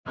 I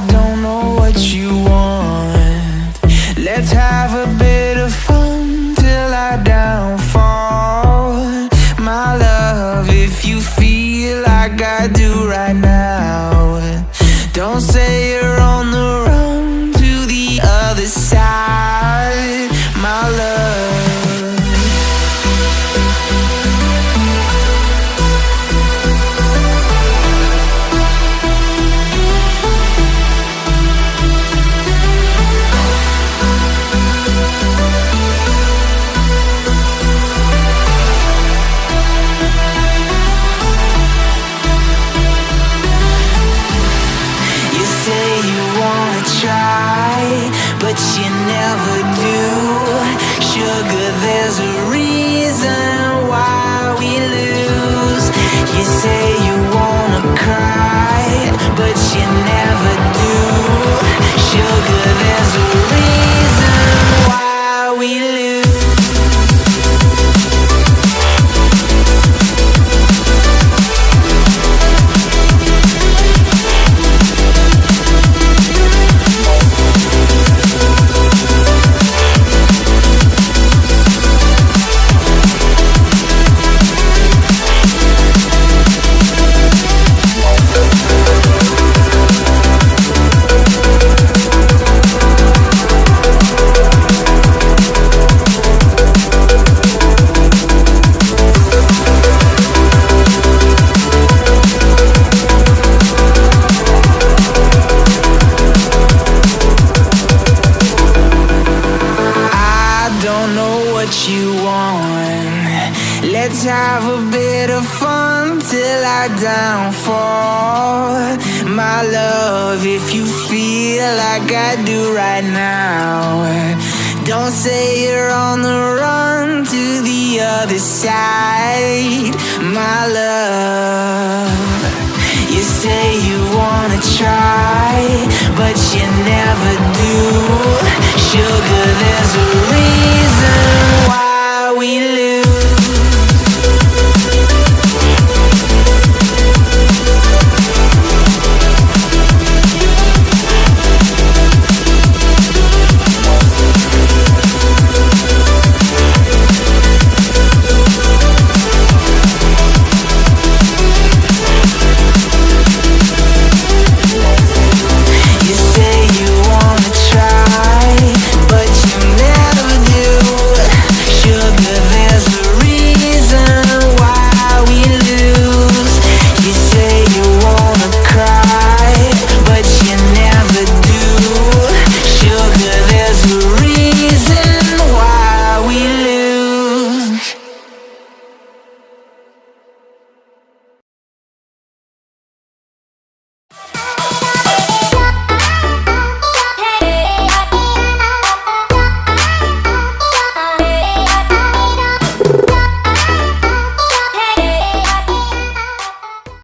don't know what you want. Let's have a bit of fun till I downfall. My love, if you feel like I do right now, don't say you're on the run to the other side, my love. You say you wanna try, but you never do. Sugar, there's a reason why we lose. You say you wanna cry, but you never do. Sugar, there's a reason why we lose. Don't know what you want. Let's have a bit of fun till I downfall. My love, if you feel like I do right now, don't say you're on the run to the other side, my love. You say you wanna try, but you never do. Sugar, there's a reason